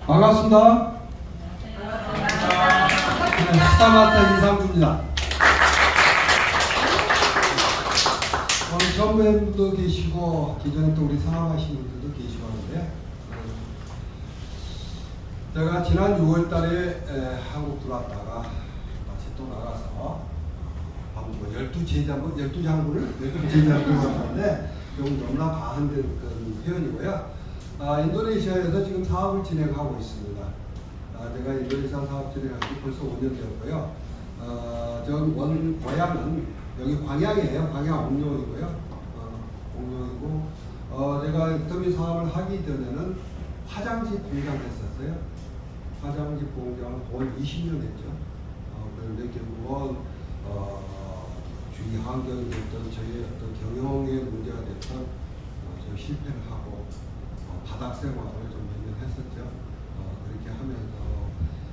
반갑습니다. 스타마스터 이상주입니다. 오늘 처음 뵌 분도 계시고 기존에 또 우리 사업하신 분들도 계시고 하는데, 제가 지난 6월달에 한국 들어왔다가 다시 또 나가서 방금 12장군을 왔는데 좀 너무나 과한된 표현이고요. 인도네시아에서 지금 사업을 진행하고 있습니다. 제가 인도네시아 사업 진행한 지 벌써 5년 되었고요. 전 원 고향은 여기 광양이에요. 광양 옥룡이고요. 옥룡이고, 제가 인터뷰 사업을 하기 전에는 화장지 공장 했었어요. 화장지 공장을 거의 20년 했죠. 그런데 결국은 주위 환경이 됐던 저희 어떤 경영의 문제가 됐던 저 실패를 하고 바닥 생활을 좀 몇 년 했었죠. 그렇게 하면서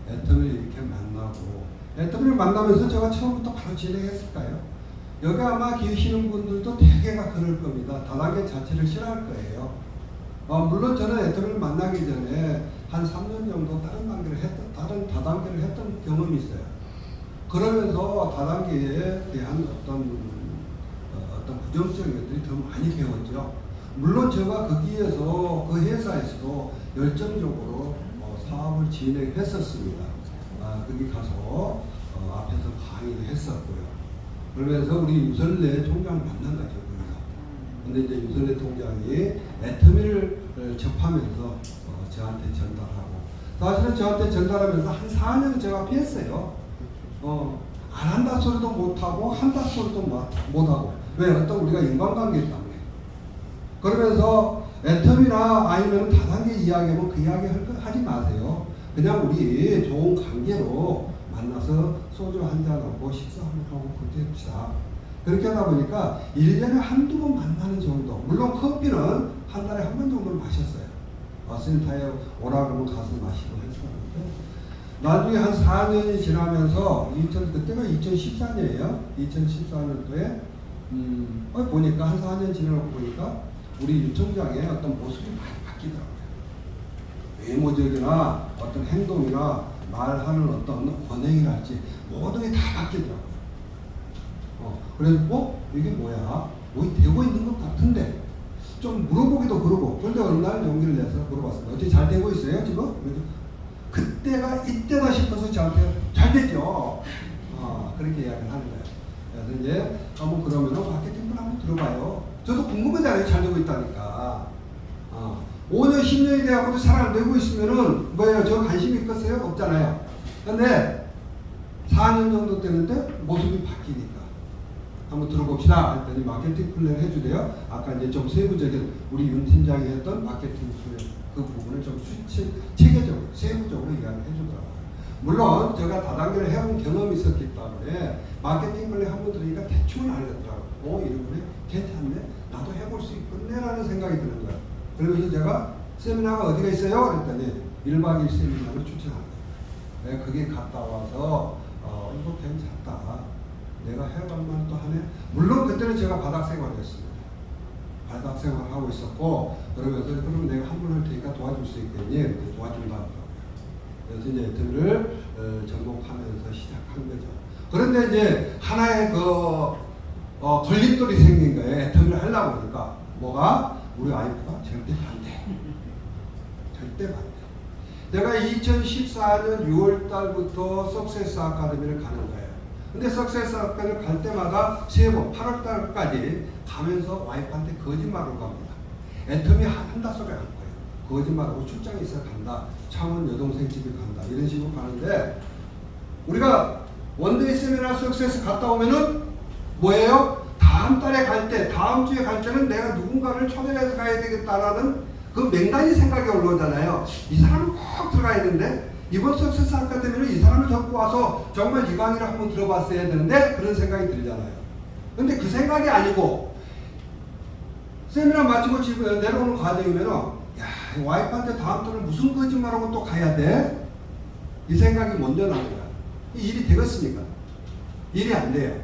애터미를 이렇게 만나고, 애터미를 만나면서 제가 처음부터 바로 진행했을까요? 여기 아마 계시는 분들도 대개가 그럴 겁니다. 다단계 자체를 싫어할 거예요. 물론 저는 애터미를 만나기 전에 한 3년 정도 다른 다단계를 했던 경험이 있어요. 그러면서 다단계에 대한 어떤 부정적인 것들이 더 많이 배웠죠. 물론 제가 거기에서 그 회사에서도 열정적으로 사업을 진행했었습니다. 거기 가서 앞에서 강의를 했었고요. 그러면서 우리 유설래 총장을 만난 거죠. 근데 이제 유설래 총장이 애터미를 접하면서 저한테 전달하고, 사실은 저한테 전달하면서 한 4년 제가 피했어요. 안 한다 소리도 못하고 한다 소리도 못하고. 왜? 어떤 우리가 인간관계 때문에. 그러면서 애터미나 아니면 다단계 이야기하면 그 이야기 하지 마세요. 그냥 우리 좋은 관계로 만나서 소주 한잔하고 식사 한번 하고 그렇게 합시다. 그렇게 하다 보니까 1년에 한두 번 만나는 정도. 물론 커피는 한 달에 한 번 정도는 마셨어요. 센터에 오라 그러면 가서 마시고 했었는데, 나중에 한 4년이 지나면서 그때가 2014년이에요. 2014년도에 보니까 한 4년 지나고 보니까 우리 윤 총장의 어떤 모습이 많이 바뀌더라고요. 외모적이나 어떤 행동이나 말하는 어떤 권행이랄지 모든 게 다 바뀌더라고요. 그래서 이게 뭐야? 뭐 되고 있는 것 같은데 좀 물어보기도 그러고. 그런데 어느 날 용기를 내서 물어봤습니다. 어떻게 잘 되고 있어요 지금? 그때가 이때다 싶어서 저한테 잘 됐죠. 그렇게 이야기를 하는 거예요. 그래서 이제 그러면은 마케팅을 한번 들어봐요. 저도 궁금하잖아요. 잘 되고 있다니까. 5년 10년이 돼갖고도 잘 안 되고 있으면은 뭐예요? 저 관심이 있겠어요? 없잖아요. 근데 4년 정도 되는데 모습이 바뀌니까 한번 들어봅시다 했더니 마케팅 플랜을 해주대요. 아까 이제 좀 세부적인 우리 윤 팀장이 했던 마케팅 플랜 그 부분을 좀 체계적으로 세부적으로 이야기를 해주더라고요. 물론 제가 다단계를 해본 경험이 있었기 때문에 마케팅 플랜 한번 들으니까 대충은 알겠더라고요. 이러면 괜찮네? 나도 해볼 수 있겠네? 라는 생각이 드는 거예요. 그러면서 제가 세미나가 어디가 있어요? 그랬더니 1박 2일 세미나를 추천합니다. 내가 거기 갔다 와서 이거 괜찮다. 내가 해볼만 또 하네. 물론 그때는 제가 바닥 생활을 했습니다. 바닥 생활을 하고 있었고, 그러면서 그럼 내가 한 번 할 테니까 도와줄 수 있겠니? 도와준다 하더라고요. 그래서 이제 애터미를 접목하면서 시작한 거죠. 그런데 이제 하나의 걸림돌이 생긴 거예요. 애터미를 하려고 하니까. 뭐가? 우리 와이프가 절대 반대. 절대 반대. 내가 2014년 6월 달부터 석세스 아카데미를 가는 거예요. 근데 석세스 아카데미를 갈 때마다 3번, 8월 달까지 가면서 와이프한테 거짓말을 갑니다. 애터미 한다 소리 할 거예요. 거짓말하고 출장에 있어 간다. 창원 여동생 집에 간다. 이런 식으로 가는데, 우리가 원데이 세미나 석세스 갔다 오면은 뭐예요? 다음 달에 갈 때, 다음 주에 갈 때는 내가 누군가를 초대해서 가야 되겠다라는 그 맹단이 생각이 올라오잖아요. 이 사람은 꼭 들어가야 되는데, 이번 석세스 아카데미는 이 사람을 데리고 와서 정말 이 강의를 한번 들어봤어야 되는데, 그런 생각이 들잖아요. 근데 그 생각이 아니고, 세미나 마치고 집에 내려오는 과정이면은, 야, 와이프한테 다음 달은 무슨 거짓말하고 또 가야 돼? 이 생각이 먼저 나는 거야. 이 일이 되겠습니까? 일이 안 돼요.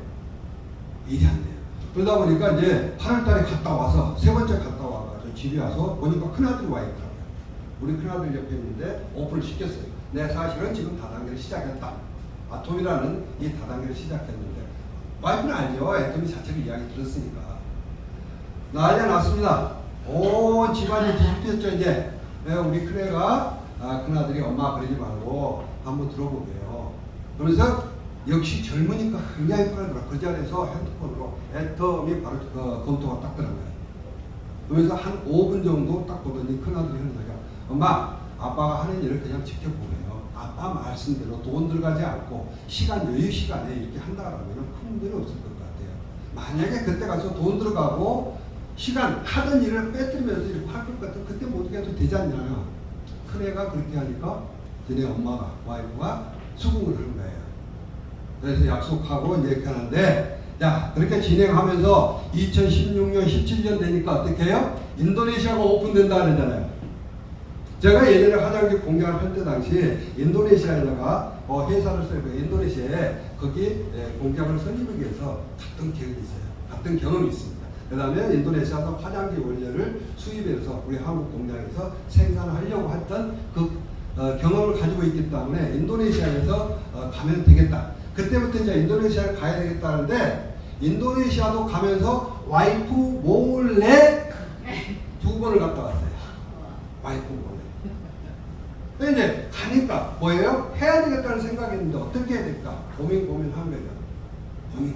일이 안 돼요. 그러다 보니까 이제 8월 달에 갔다 와서, 세 번째 갔다 와가지고 집에 와서 보니까 큰아들이 와 있더라고요. 우리 큰아들 옆에 있는데 오픈을 시켰어요. 내 사실은 지금 다단계를 시작했다. 아톰이라는 이 다단계를 시작했는데 와이프는 알죠. 애톰이 자체를 이야기 들었으니까. 난리가 났습니다. 온 집안이 뒤집혔죠. 이제 우리 큰애가 큰아들이 엄마 그러지 말고 한번 들어보게요. 그러면서 역시 젊으니까 굉장히 빠르더라. 그 자리에서 핸드폰으로 애텀이 바로 검토가 딱 들어가요. 그래서 한 5분 정도 딱 보더니 큰아들이 하는 거야. 엄마, 아빠가 하는 일을 그냥 지켜보게요. 아빠 말씀대로 돈 들어가지 않고 시간, 여유 시간에 이렇게 한다라면 큰 문제는 없을 것 같아요. 만약에 그때 가서 돈 들어가고 시간, 하던 일을 빼뜨리면서 이렇게 할 것 같으면 그때 못 해도 되지 않냐요. 큰애가 그렇게 하니까 걔네 엄마가, 와이프가 수긍을 하는 거예요. 그래서 약속하고 이렇게 하는데, 자, 그렇게 진행하면서 2016년, 17년 되니까 어떻게 해요? 인도네시아가 오픈된다 그러잖아요. 제가 예전에 화장지 공장을 할 때 당시 인도네시아에다가 회사를 써고 인도네시아에 거기 공장을 설립하기 위해서 갔던 기억이 있어요. 갔던 경험이 있습니다. 그 다음에 인도네시아에서 화장지 원료를 수입해서 우리 한국 공장에서 생산을 하려고 했던 그 경험을 가지고 있기 때문에 인도네시아에서 가면 되겠다. 그때부터 이제 인도네시아에 가야 되겠다는데 인도네시아도 가면서 와이프 몰래 2번을 갔다 왔어요. 와이프 몰래. 근데 이제 가니까 뭐예요? 해야 되겠다는 생각했는데 어떻게 해야 될까? 고민하는 거죠. 고민.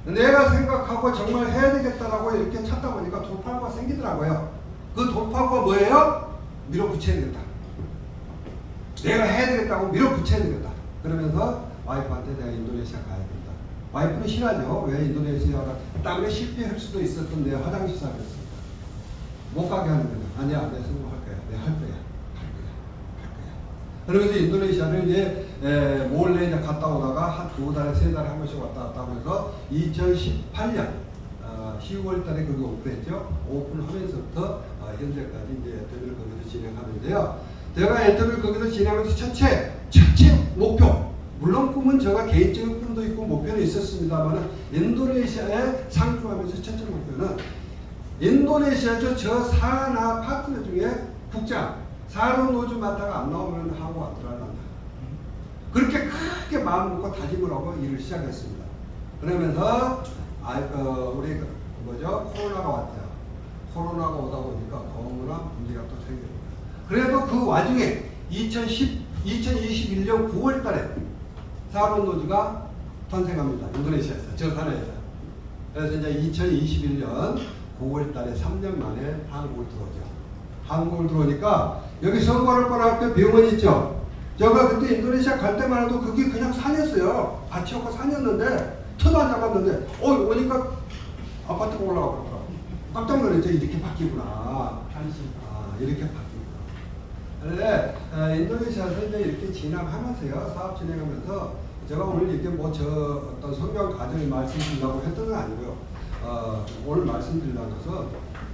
내가 생각하고 정말 해야 되겠다라고 이렇게 찾다 보니까 돌파구가 생기더라고요. 그 돌파구가 뭐예요? 밀어붙여야 되겠다. 내가 해야 되겠다고 밀어붙여야 되겠다. 그러면서 와이프한테 내가 인도네시아 가야 된다. 와이프는 싫어하죠. 왜 인도네시아가 땀에 실패할 수도 있었던 내 화장실 사업이었습니다. 못 가게 하는 거죠. 아니야, 내가 성공할 거야. 내가 할 거야. 그러면서 인도네시아를 이제 몰래 이제 갔다 오다가 한 2달에 3달에 한 번씩 왔다 갔다 하면서 2018년 10월 달에 그거 오픈했죠. 오픈하면서부터 현재까지 이제 애터미를 거기서 진행하는데요. 제가 애터미를 거기서 진행하면서 첫째 목표. 물론 꿈은 제가 개인적인 꿈도 있고 목표는 있었습니다만 인도네시아에 상주하면서 첫째 목표는 인도네시아죠. 저 산하 파트너 중에 국장 사로 노조 맡다가 안 나오면 하고 안 들어간다. 그렇게 크게 마음 먹고 다짐을 하고 일을 시작했습니다. 그러면서 우리 코로나가 왔죠. 코로나가 오다 보니까 너무나 문제가 또 생겨요. 그래도 그 와중에 2021년 9월 달에 사로 노조가 탄생합니다. 인도네시아에서, 저 산하에서. 그래서 이제 2021년 9월 달에 3년 만에 한국을 들어오죠. 한국을 들어오니까 여기 성과를 뻔할 병원 있죠. 제가 그때 인도네시아 갈 때만 해도 그게 그냥 산이었어요. 밭이었고 산이었는데 터도 안 잡았는데 오니까 아파트가 올라가더라고요. 깜짝 놀랐죠. 이렇게 바뀌구나. 이렇게 바뀌구나. 그런데 인도네시아에서 이제 이렇게 진행하면서요. 사업 진행하면서 제가 오늘 이렇게 어떤 성경 가정을 말씀드리려고 했던 건 아니고요. 오늘 말씀드리려고 해서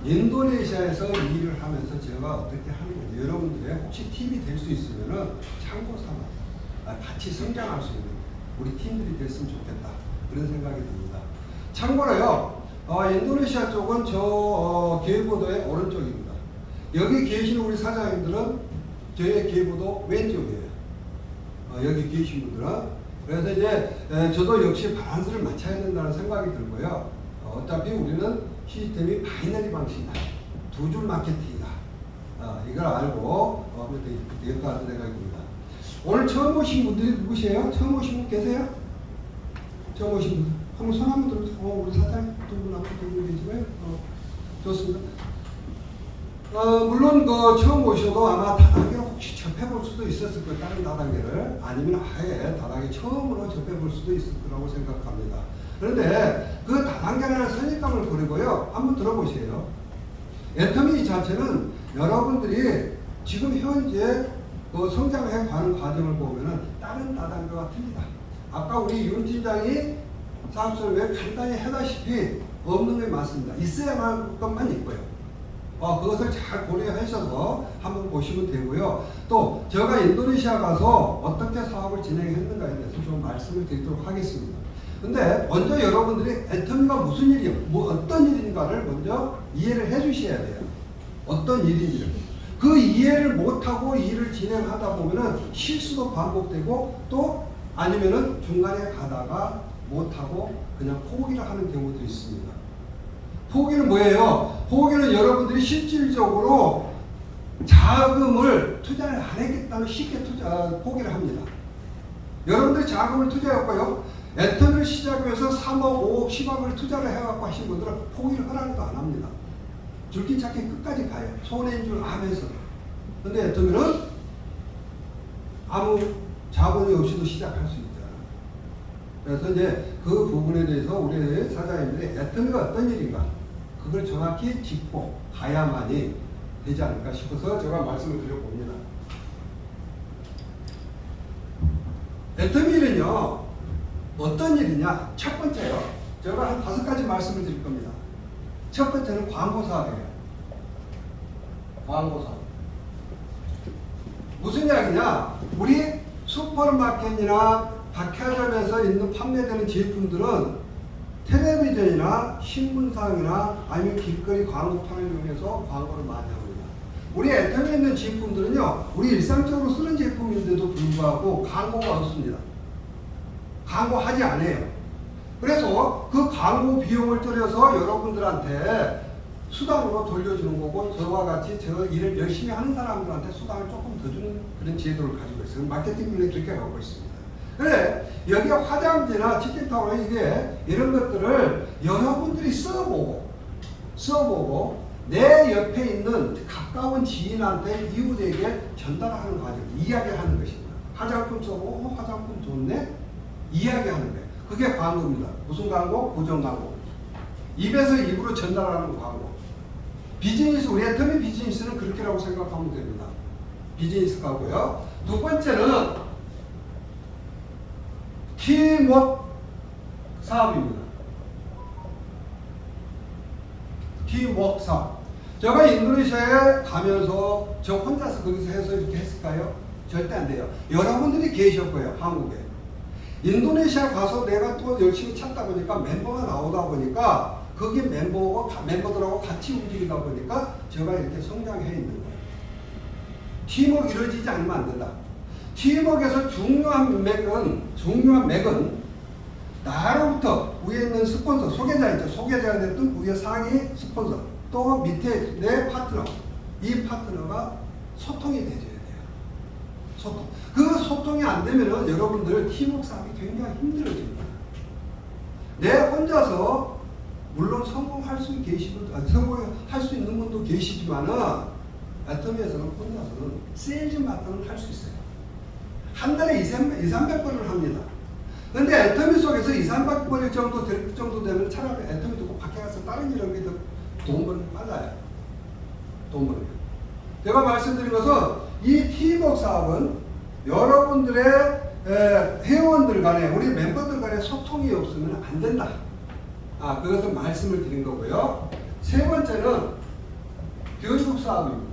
인도네시아에서 일을 하면서 제가 어떻게 하는 건지 여러분들의 혹시 팁이 될 수 있으면은 참고 삼아서 같이 성장할 수 있는 우리 팀들이 됐으면 좋겠다. 그런 생각이 듭니다. 참고로요, 인도네시아 쪽은 저 계보도의 오른쪽입니다. 여기 계시는 우리 사장님들은 저의 계보도 왼쪽이에요. 여기 계신 분들은. 그래서 이제 저도 역시 바란스를 맞춰야 된다는 생각이 들고요. 어차피 우리는 시스템이 바이너리 방식이다. 2줄 마케팅이다. 이걸 알고 하면 되겠다 하는 생각이 듭니다. 오늘 처음 오신 분들이 누구세요? 처음 오신 분 계세요? 처음 오신 분들. 한번 손 한번 들어주세요. 우리 사장님 두 분 앞에 두분 계시고요. 좋습니다. 물론 처음 오셔도 아마 다단계를 혹시 접해볼 수도 있었을 거예요. 다른 다단계를. 아니면 아예 다단계 처음으로 접해볼 수도 있을 거라고 생각합니다. 그런데 그 다단계라는 선입감을 버리고요. 한번 들어보세요. 애터미 자체는 여러분들이 지금 현재 성장해 가는 과정을 보면은 다른 다단계와 틀리다. 아까 우리 윤 팀장이 사업설명을 간단히 해다시피 없는 게 맞습니다. 있어야만 할 것만 있고요. 그것을 잘 고려하셔서 한번 보시면 되고요. 또 제가 인도네시아 가서 어떻게 사업을 진행했는가에 대해서 좀 말씀을 드리도록 하겠습니다. 근데 먼저 여러분들이 애터미가 무슨 일이요? 어떤 일인가를 먼저 이해를 해 주셔야 돼요. 어떤 일인지를. 그 이해를 못하고 일을 진행하다 보면은 실수도 반복되고 또 아니면은 중간에 가다가 못하고 그냥 포기를 하는 경우도 있습니다. 포기는 뭐예요? 포기는 여러분들이 실질적으로 자금을 투자를 안 했겠다면 쉽게 포기를 합니다. 여러분들이 자금을 투자했고요. 애터미를 시작해서 3억, 5억, 10억을 투자를 해갖고 하신 분들은 포기를 하나도 안 합니다. 줄기 찾기 끝까지 가요. 손해인 줄 아면서. 근데 애터미는 아무 자본이 없이도 시작할 수 있잖아요. 그래서 이제 그 부분에 대해서 우리 사장님들이 애터미가 어떤 일인가 그걸 정확히 짚고 가야만이 되지 않을까 싶어서 제가 말씀을 드려봅니다. 애터미 일은요 어떤 일이냐? 첫 번째요. 제가 한 5가지 말씀을 드릴 겁니다. 첫 번째는 광고 사업이에요. 광고 사업. 무슨 이야기냐? 우리 슈퍼마켓이나 백화점에서 있는 판매되는 제품들은 텔레비전이나 신문상이나 아니면 길거리 광고판을 이용해서 광고를 많이 합니다. 우리 애터미에 있는 제품들은요, 우리 일상적으로 쓰는 제품인데도 불구하고 광고가 없습니다. 광고하지 않아요. 그래서 그 광고 비용을 줄여서 여러분들한테 수당으로 돌려주는 거고, 저와 같이 저 일을 열심히 하는 사람들한테 수당을 조금 더 주는 그런 제도를 가지고 있어요. 마케팅률이 그렇게 가고 있습니다. 그래, 여기 화장지나 티켓타워나 이게 이런 것들을 여러분들이 써보고 내 옆에 있는 가까운 지인한테 이웃에게 전달하는 과정, 이야기하는 것입니다. 화장품 써보고 화장품 좋네? 이야기하는 거예요. 그게 광고입니다. 무슨 광고? 고정 광고. 입에서 입으로 전달하는 광고. 비즈니스, 우리 애터미 비즈니스는 그렇게라고 생각하면 됩니다. 비즈니스 가고요. 두 번째는 팀워크 사업입니다. 팀워크 사업. 제가 인도네시아에 가면서 저 혼자서 거기서 해서 이렇게 했을까요? 절대 안 돼요. 여러분들이 계셨고요, 한국에. 인도네시아 가서 내가 또 열심히 찾다 보니까 멤버가 나오다 보니까 거기 멤버들하고 같이 움직이다 보니까 제가 이렇게 성장해 있는 거예요. 팀워크 이루어지지 않으면 안 된다. 팀워크에서 중요한 맥은 나로부터 위에 있는 스폰서, 소개자 있죠. 소개자가 됐든 위에 상위 스폰서, 또 밑에 내 파트너, 이 파트너가 소통이 되줘야 돼요. 소통. 그 소통이 안 되면은 여러분들 팀워크 사업이 굉장히 힘들어집니다. 내 혼자서 물론 성공할 수 있는 분도 계시지만은 애터미에서는 혼자서는 세일즈 마터는 할 수 있어요. 한 달에 200~300번을 합니다. 근데 애터미 속에서 200~300번 정도 될 정도 되면 차라리 애터미 두고 밖에 가서 다른 일을 하게 돈 버는 게 빨라요. 돈 버는 게. 제가 말씀드린 것은 이 팀워크 사업은 여러분들의 회원들 간에, 우리 멤버들 간에 소통이 없으면 안 된다. 그것을 말씀을 드린 거고요. 세 번째는 교육 사업입니다.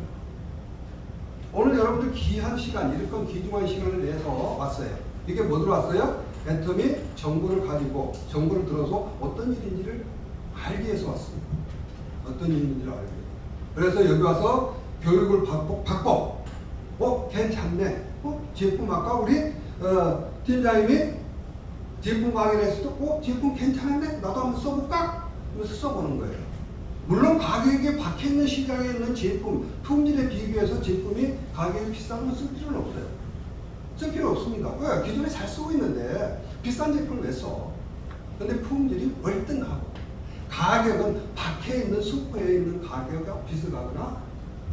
오늘 여러분들 귀한 시간, 이렇게 귀중한 시간을 내서 왔어요. 이게 뭐 들어왔어요? 애터미 정보를 가지고, 정보를 들어서 어떤 일인지를 알기 위해서 왔습니다. 어떤 일인지를 알기 위해서. 그래서 여기 와서 교육을 받고, 괜찮네. 제품 아까 우리 팀장님이 제품 강의를 했을 때, 제품 괜찮은데? 나도 한번 써볼까? 그래서 써보는 거예요. 물론 가격이 박혀있는 시장에 있는 제품, 품질에 비교해서 제품이 가격이 비싼 건 쓸 필요는 없어요. 쓸 필요 없습니다. 왜? 기존에 잘 쓰고 있는데 비싼 제품을 왜 써? 근데 품질이 월등하고 가격은 박혀있는 슈퍼에 있는 가격과 비슷하거나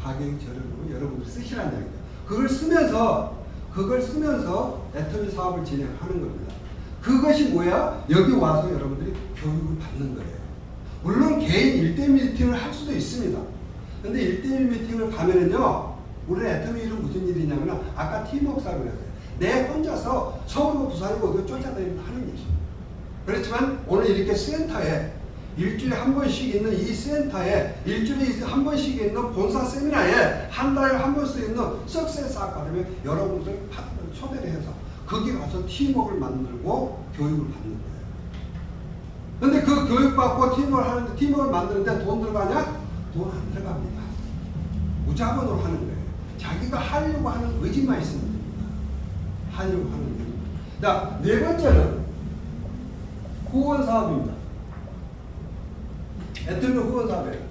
가격이 저렴하면 여러분들이 쓰시라는 얘기죠. 그걸 쓰면서 애터미 사업을 진행하는 겁니다. 그것이 뭐야? 여기 와서 여러분들이 교육을 받는 거예요. 물론 개인 1대1 미팅을 할 수도 있습니다. 근데 1대1 미팅을 가면은요, 우리 애터미 일은 무슨 일이냐면, 아까 팀워크 사업을 했어요. 내 혼자서 서울이고 부산이고 어디 쫓아다니면서 하는 일이죠. 그렇지만 오늘 이렇게 센터에 일주일에 한 번씩 있는 이 센터에 일주일에 한 번씩 있는 본사 세미나에 한 달에 한 번씩 있는 석세스 아카데미에 여러분들 파트너를 초대를 해서 거기 가서 팀워크를 만들고 교육을 받는 거예요. 근데 그 교육받고 팀워크를 하는데, 팀워크를 만드는데 돈 들어가냐? 돈 안 들어갑니다. 무자본으로 하는 거예요. 자기가 하려고 하는 의지만 있으면 됩니다. 하려고 하는 의지. 자, 네 번째는 후원 사업입니다. 애터미 후원 사업이에요.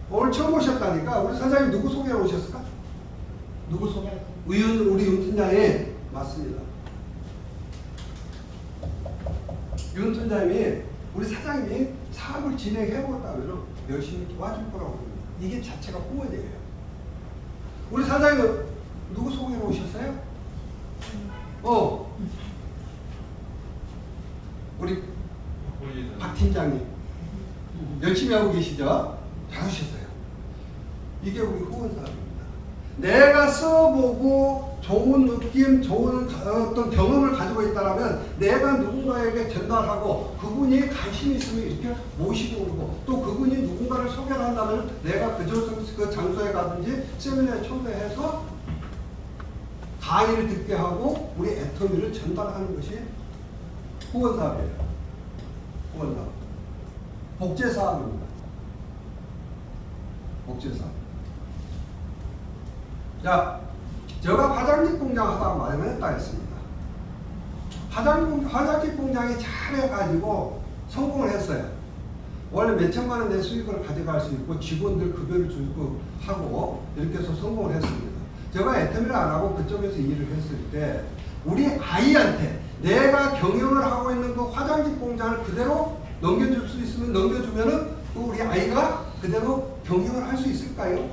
오늘 처음 오셨다니까 우리 사장님 누구 소개해 오셨을까? 누구 소개? 우리 윤 팀장이 맞습니다. 윤 팀장님이 우리 사장님이 사업을 진행해 보겠다면 열심히 도와줄 거라고 합니다. 이게 자체가 후원이에요. 우리 사장님은 누구 소개해 오셨어요? 우리 박 팀장님 열심히 하고 계시죠? 잘하셨어요. 이게 우리 후원 사업입니다. 내가 써보고 좋은 느낌, 좋은 어떤 경험을 가지고 있다면 내가 누군가에게 전달하고 그분이 관심이 있으면 이렇게 모시고 오고 또 그분이 누군가를 소개를 한다면 내가 그 장소에 가든지 세미나에 초대해서 강의를 듣게 하고 우리 애터미를 전달하는 것이 후원 사업이에요. 후원 사업. 복제 사업입니다. 복제 사업. 자, 제가 화장지 공장 하다가 말을 했다 했습니다. 화장지 공장이 잘해가지고 성공을 했어요. 원래 몇 천만 원 내 수익을 가져갈 수 있고 직원들 급여를 주고 하고 이렇게 해서 성공을 했습니다. 제가 애터미를 안 하고 그쪽에서 일을 했을 때 우리 아이한테 내가 경영을 하고 있는 그 화장지 공장을 그대로 넘겨줄 수 있으면 넘겨주면은 그 우리 아이가 그대로 경영을 할 수 있을까요?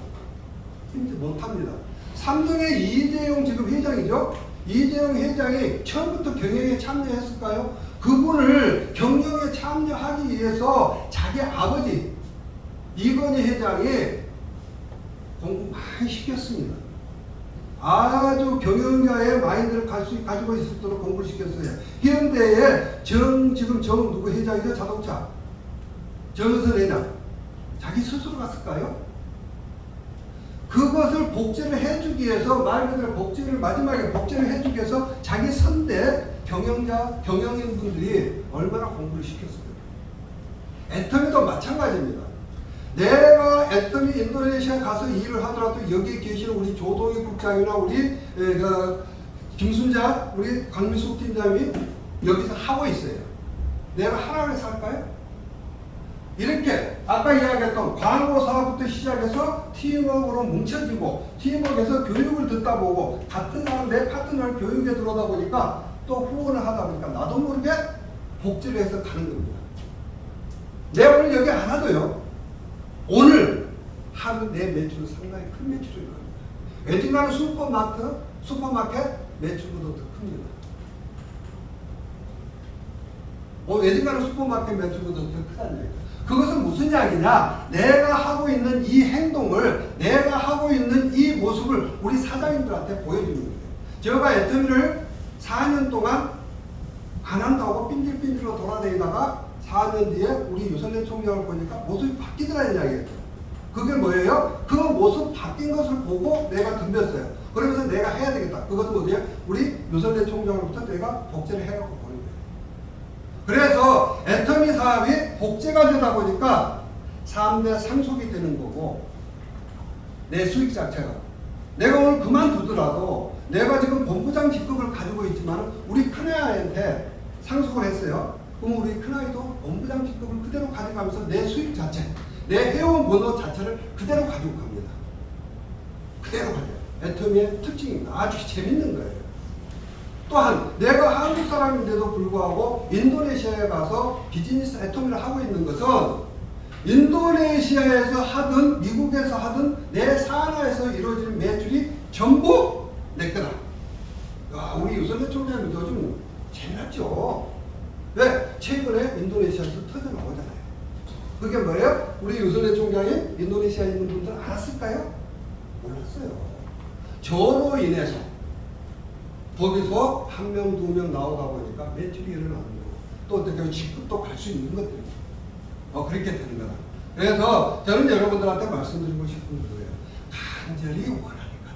힘들지 못합니다. 삼성의 이재용 지금 회장이죠. 이재용 회장이 처음부터 경영에 참여했을까요? 그분을 경영에 참여하기 위해서 자기 아버지 이건희 회장이 공부 많이 시켰습니다. 아주 경영자의 마인드를 가지고 있을 도록 공부를 시켰어요. 현대에 지금 누구 회장이죠? 자동차 정의선 회장 자기 스스로 갔을까요? 그것을 복제를 해주기 위해서 말 그대로 마지막에 복제를 해주기 위해서 자기 선대 경영인분들이 얼마나 공부를 시켰어요. 애터미도 마찬가지입니다. 내가 애터미 인도네시아 가서 일을 하더라도 여기 계시는 우리 조동희 국장이나 우리 김순자 우리 강미숙 팀장이 여기서 하고 있어요. 내가 하라고 해서 할까요? 이렇게 아까 이야기했던 광고 사업부터 시작해서 팀워크로 뭉쳐지고 팀워크에서 교육을 듣다 보고 같은 사람 내 파트너를 교육에 들어오다 보니까 또 후원을 하다 보니까 나도 모르게 복제를 해서 가는 겁니다. 내가 오늘 여기 안 와도요. 오늘 하루 내 매출은 상당히 큰 매출일 겁니다. 외진가는 슈퍼마켓 매출보다 더 큽니다. 외진가는 슈퍼마켓 매출보다 더 크다는 얘기예요. 그것은 무슨 이야기냐? 내가 하고 있는 이 행동을, 내가 하고 있는 이 모습을 우리 사장님들한테 보여주는 거예요. 제가 애터미를 4년 동안 안 한다고 삔들삔들로 돌아다니다가 4년 뒤에 우리 유선래 총장을 보니까 모습이 바뀌더라는 이야기예요. 그게 뭐예요? 그 모습 바뀐 것을 보고 내가 덤볐어요. 그러면서 내가 해야 되겠다. 그것은 뭐냐? 우리 유선래 총장으로부터 내가 복제를 해갖고 보는 거예요. 그래서 애터미 사업이 복제가 되다 보니까 3대 상속이 되는 거고 내 수익 자체가 내가 오늘 그만두더라도 내가 지금 본부장 직급을 가지고 있지만 우리 큰아이한테 상속을 했어요. 그럼 우리 큰아이도 본부장 직급을 그대로 가져가면서 내 수익 자체 내 회원 번호 자체를 그대로 가지고 갑니다. 그대로 가져요. 애터미의 특징입니다. 아주 재밌는 거예요. 또한 내가 한국 사람인데도 불구하고 인도네시아에 가서 비즈니스 애터미를 하고 있는 것은 인도네시아에서 하든 미국에서 하든 내 산하에서 이루어지는 매출이 전부 내 거다. 야, 우리 유선래 총장님 요즘 재미났죠. 왜? 최근에 인도네시아에서 터져 나오잖아요. 그게 뭐예요? 우리 유선래 총장이 인도네시아에 있는 분들 알았을까요? 몰랐어요. 저로 인해서 거기서 한 명, 두 명 나오다 보니까 매출이 일어나는 거고 또 어떻게 직급도 갈 수 있는 것들이 그렇게 되는 거다. 그래서 저는 여러분들한테 말씀드리고 싶은 거예요. 간절히 원하니까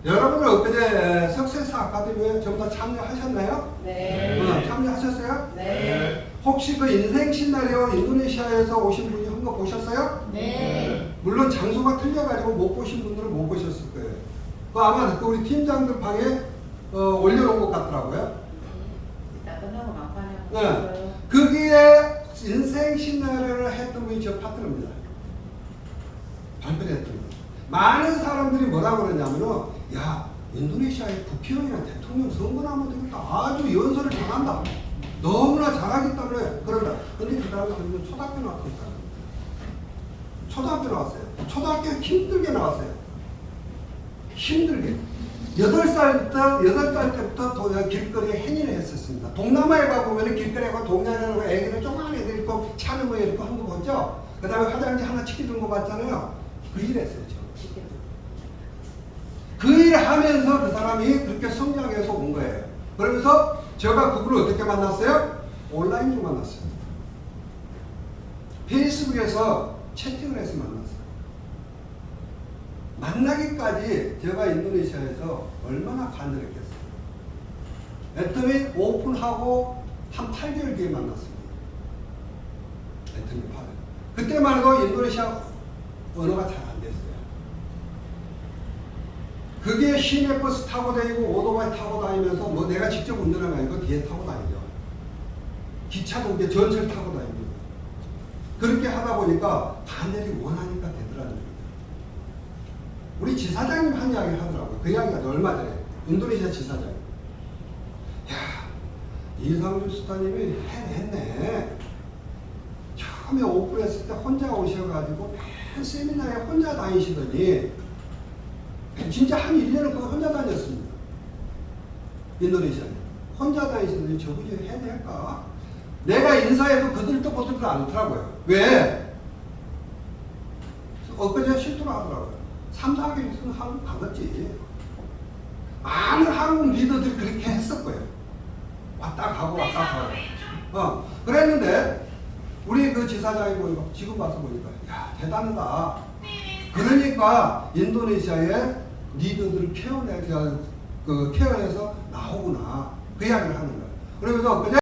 되더라. 여러분들 엊그제 석세스 아카데미에 전부 다 참여하셨나요? 네. 참여하셨어요? 네. 혹시 그 인생 시나리오 인도네시아에서 오신 분이 한 거 보셨어요? 네. 물론 장소가 틀려가지고 못 보신 분들은 못 보셨을 거예요. 아마 우리 팀장들 방에 올려놓은 것 같더라고요. 이따 끝나고 막판에 네. 거기에 인생 시나리오를 했던 분이 저 파트너입니다. 발표를 했던 분. 많은 사람들이 뭐라고 그러냐면은, 야, 인도네시아의 국회의원이나 대통령 선거나 하면 되겠다. 아주 연설을 잘한다. 너무나 잘하기 때문에 그런다. 근데 그 사람은 초등학교 나왔던 사람. 초등학교 나왔어요. 초등학교 힘들게 나왔어요. 힘들게. 8살 때부터 길거리에 행인을 했었습니다. 동남아에 가보면 길거리에 가고 동양하고 애기들 조그만 애들 있고 차는 거 있고 한 거 봤죠? 그 다음에 화장지 하나 치킨 든거 봤잖아요. 그 일 했어요. 그 일 하면서 그 사람이 그렇게 성장해서 온 거예요. 그러면서 제가 그분을 어떻게 만났어요? 온라인으로 만났어요. 페이스북에서 채팅을 해서 만났어요. 만나기까지 제가 인도네시아에서 얼마나 간절했겠어요. 애터미 오픈하고 한 8개월 뒤에 만났습니다. 애터미 8월. 그때만 해도 인도네시아 언어가 잘 안 됐어요. 그게 시내버스 타고 다니고 오토바이 타고 다니면서 뭐 내가 직접 운전하는 거 아니고 뒤에 타고 다니죠. 기차도 이제 전철 타고 다니고. 그렇게 하다 보니까 간절히 원하니까 되더라는 거예요. 우리 지사장님 한 이야기 하더라고요. 그 이야기가 얼마 전에 인도네시아 지사장. 야, 이상주 수사님이 해냈네. 처음에 오픈했을 때 혼자 오셔가지고 맨 세미나에 혼자 다니시더니 진짜 한 1년을 거의 혼자 다녔습니다. 인도네시아에. 혼자 다니시더니 저분이 해낼까? 내가 인사해도 그들도 보들도 않더라고요. 왜? 엊그제 실토를 하더라고요. 3, 4개월 있으면 한국 가겠지. 많은 한국 리더들이 그렇게 했을 거예요. 왔다 가고 왔다 가고. 그랬는데 우리 그 지사장이 보니까 지금 와서 보니까 야 대단하다. 그러니까 인도네시아의 리더들을 케어해서 나오구나. 그 이야기를 하는 거예요. 그러면서 엊그제